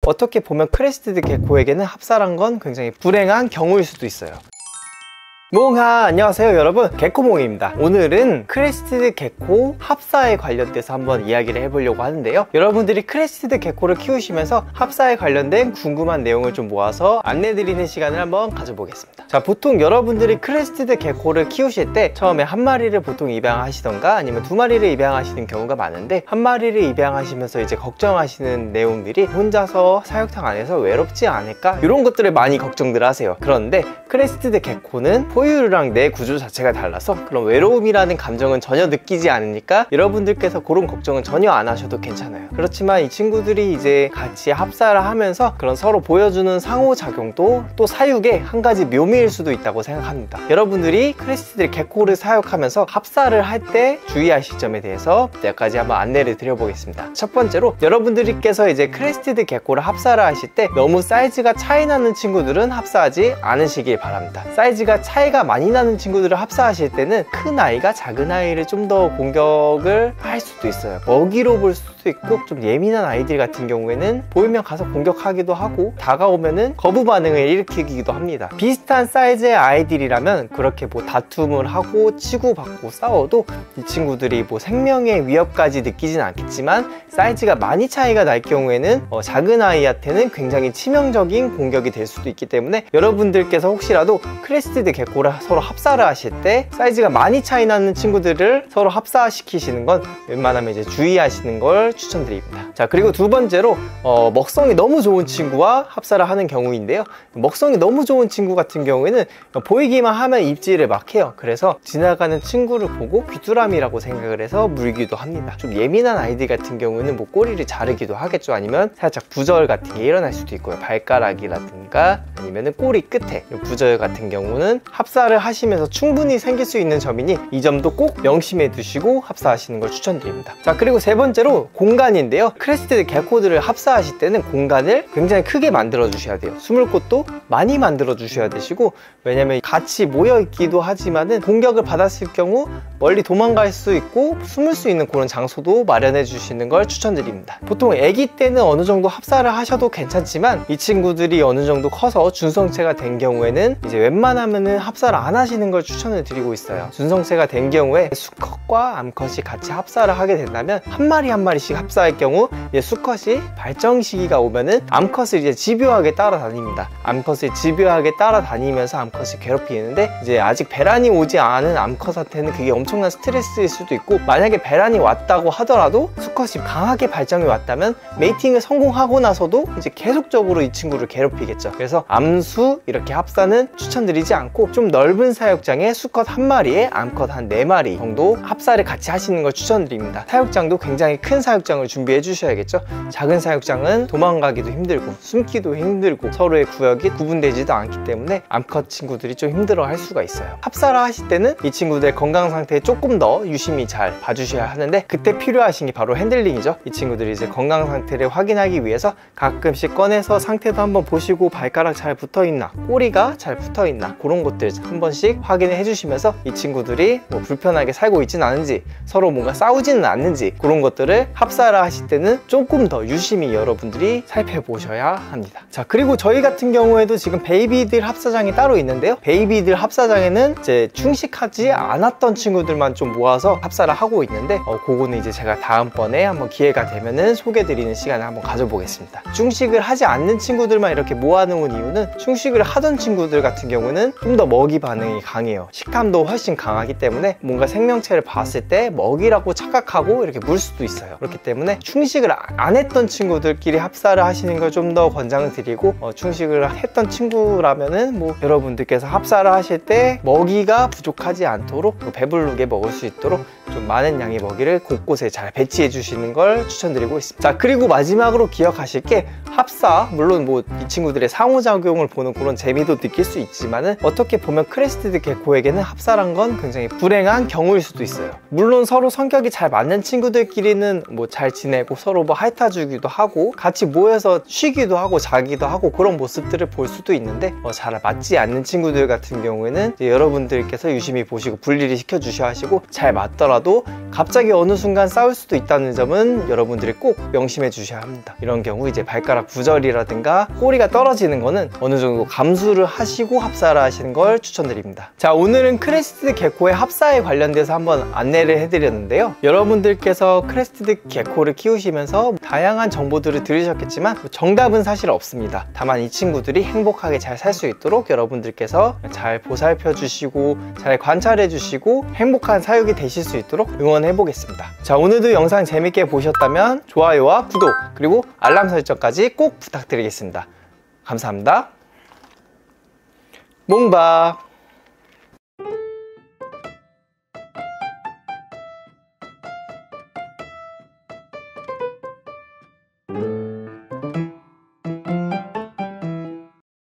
어떻게 보면 크레스티드 개코에게는 합사란 건 굉장히 불행한 경우일 수도 있어요. 몽하 안녕하세요 여러분, 개코몽입니다. 오늘은 크레스티드 개코 합사에 관련돼서 한번 이야기를 해보려고 하는데요, 여러분들이 크레스티드 개코를 키우시면서 합사에 관련된 궁금한 내용을 좀 모아서 안내드리는 시간을 한번 가져보겠습니다. 자, 보통 여러분들이 크레스티드 개코를 키우실 때 처음에 한 마리를 보통 입양하시던가 아니면 두 마리를 입양하시는 경우가 많은데, 한 마리를 입양하시면서 이제 걱정하시는 내용들이 혼자서 사육탕 안에서 외롭지 않을까, 이런 것들을 많이 걱정들 하세요. 그런데 크레스티드 개코는 포유류랑 내 구조 자체가 달라서 그런 외로움이라는 감정은 전혀 느끼지 않으니까 여러분들께서 그런 걱정은 전혀 안 하셔도 괜찮아요. 그렇지만 이 친구들이 이제 같이 합사를 하면서 그런 서로 보여주는 상호작용도 또 사육의 한 가지 묘미일 수도 있다고 생각합니다. 여러분들이 크레스티드 개코를 사육하면서 합사를 할 때 주의하실 점에 대해서 몇 가지 한번 안내를 드려보겠습니다. 첫 번째로, 여러분들께서 이제 크레스티드 개코를 합사를 하실 때 너무 사이즈가 차이 나는 친구들은 합사하지 않으시길 바랍니다. 사이즈가 차이가 많이 나는 친구들을 합사하실 때는 큰 아이가 작은 아이를 좀 더 공격을 할 수도 있어요. 먹이로 볼 수도 있고, 좀 예민한 아이들 같은 경우에는 보이면 가서 공격하기도 하고 다가오면은 거부 반응을 일으키기도 합니다. 비슷한 사이즈의 아이들이라면 그렇게 뭐 다툼을 하고 치고받고 싸워도 이 친구들이 뭐 생명의 위협까지 느끼진 않겠지만, 사이즈가 많이 차이가 날 경우에는 작은 아이한테는 굉장히 치명적인 공격이 될 수도 있기 때문에, 여러분들께서 혹시라도 크레스티드 개코를 서로 합사를 하실 때 사이즈가 많이 차이 나는 친구들을 서로 합사시키시는 건 웬만하면 이제 주의하시는 걸 추천드립니다. 자, 그리고 두 번째로 먹성이 너무 좋은 친구와 합사를 하는 경우인데요, 먹성이 너무 좋은 친구 같은 경우에는 보이기만 하면 입질을 막 해요. 그래서 지나가는 친구를 보고 귀뚜라미라고 생각을 해서 물기도 합니다. 좀 예민한 아이들 같은 경우는 뭐 꼬리를 자르기도 하겠죠. 아니면 살짝 부절 같은 게 일어날 수도 있고요. 발가락이라든가 아니면 꼬리 끝에 부절 같은 경우는 합사를 하시면서 충분히 생길 수 있는 점이니 이 점도 꼭 명심해 두시고 합사하시는 걸 추천드립니다. 자, 그리고 세 번째로 공간인데요, 크레스티드 개코들을 합사하실 때는 공간을 굉장히 크게 만들어 주셔야 돼요. 숨을 곳도 많이 만들어 주셔야 되시고, 왜냐면 같이 모여 있기도 하지만은 공격을 받았을 경우 멀리 도망갈 수 있고 숨을 수 있는 그런 장소도 마련해 주시는 걸 추천드립니다. 보통 아기 때는 어느 정도 합사를 하셔도 괜찮지만, 이 친구들이 어느 정도 커서 준성체가 된 경우에는 이제 웬만하면은 합사를 안 하시는 걸 추천을 드리고 있어요. 준성체가 된 경우에 수컷과 암컷이 같이 합사를 하게 된다면 한 마리 한 마리씩 합사할 경우 이제 수컷이 발정 시기가 오면은 암컷을 이제 집요하게 따라다닙니다. 암컷을 집요하게 따라다니면서 암컷을 괴롭히는데, 이제 아직 배란이 오지 않은 암컷한테는 그게 엄청난 스트레스일 수도 있고, 만약에 배란이 왔다고 하더라도 수컷이 강하게 발정이 왔다면 메이팅을 성공하고 나서도 이제 계속적으로 이 친구를 괴롭히겠죠. 그래서 암수 이렇게 합사는 추천드리지 않고, 좀 넓은 사육장에 수컷 한 마리에 암컷 한 4마리 정도 합사를 같이 하시는 걸 추천드립니다. 사육장도 굉장히 큰 사육장을 준비해 주셔야겠죠. 작은 사육장은 도망가기도 힘들고 숨기도 힘들고 서로의 구역이 구분되지도 않기 때문에 암컷 친구들이 좀 힘들어 할 수가 있어요. 합사를 하실 때는 이 친구들의 건강 상태에 조금 더 유심히 잘 봐주셔야 하는데, 그때 필요하신 게 바로 핸들링이죠. 이 친구들이 이제 건강 상태를 확인하기 위해서 가끔씩 꺼내서 상태도 한번 보시고, 발가락 잘 붙어있나, 꼬리가 잘 붙어있나, 그런 것들 한 번씩 확인해 주시면서 이 친구들이 뭐 불편하게 살고 있지는 않은지, 서로 뭔가 싸우지는 않는지, 그런 것들을 합사를 하실 때는 조금 더 유심히 여러분들이 살펴보셔야 합니다. 자, 그리고 저희 같은 경우에도 지금 베이비들 합사장이 따로 있는데요, 베이비들 합사장에는 이제 충식하지 않았던 친구들만 좀 모아서 합사를 하고 있는데, 그거는 이제 제가 다음번에 한번 기회가 되면은 소개해 드리는 시간을 한번 가져보겠습니다. 충식을 하지 않는 친구들만 이렇게 모아놓은 이유는, 충식을 하던 친구들 같은 경우는 좀 더 먹이 반응이 강해요. 식감도 훨씬 강하기 때문에 뭔가 생명체를 봤을 때 먹이라고 착각하고 이렇게 물 수도 있어요. 그렇기 때문에 충식을 안 했던 친구들끼리 합사를 하시는 걸 좀 더 권장을 드리고, 충식을 했던 친구라면은 뭐 여러분들께서 합사를 하실 때 먹이가 부족하지 않도록, 배부르게 먹을 수 있도록 좀 많은 양의 먹이를 곳곳에 잘 배치해 주시는 걸 추천드리고 있습니다. 자, 그리고 마지막으로 기억하실 게, 합사 물론 뭐 이 친구들의 상호작용을 보는 그런 재미도 느낄 수 있지만은, 어떻게 보면 크레스티드 개코에게는 합사란 건 굉장히 불행한 경우일 수도 있어요. 물론 서로 성격이 잘 맞는 친구들끼리는 뭐 잘 지내고 서로 뭐 핥아주기도 하고 같이 모여서 쉬기도 하고 자기도 하고 그런 모습들을 볼 수도 있는데, 잘 맞지 않는 친구들 같은 경우에는 여러분들께서 유심히 보시고 분리를 시켜 주셔야 하시고, 잘 맞더라도 갑자기 어느 순간 싸울 수도 있다는 점은 여러분들이 꼭 명심해 주셔야 합니다. 이런 경우 이제 발가락 구절이라든가 꼬리가 떨어지는 거는 어느 정도 감수를 하시고 합사를 하시는 걸 추천드립니다. 자, 오늘은 크레스티드 게코의 합사에 관련돼서 한번 안내를 해드렸는데요. 여러분들께서 크레스티드 게코를 키우시면서 다양한 정보들을 들으셨겠지만 정답은 사실 없습니다. 다만 이 친구들이 행복하게 잘 살 수 있도록 여러분들께서 잘 보살펴 주시고 잘 관찰해 주시고 행복한 사육이 되실 수 있도록 응원해 보겠습니다. 자, 오늘도 영상 재밌게 보셨다면 좋아요와 구독 그리고 알람 설정까지 꼭 부탁드리겠습니다. 감사합니다. 몽바.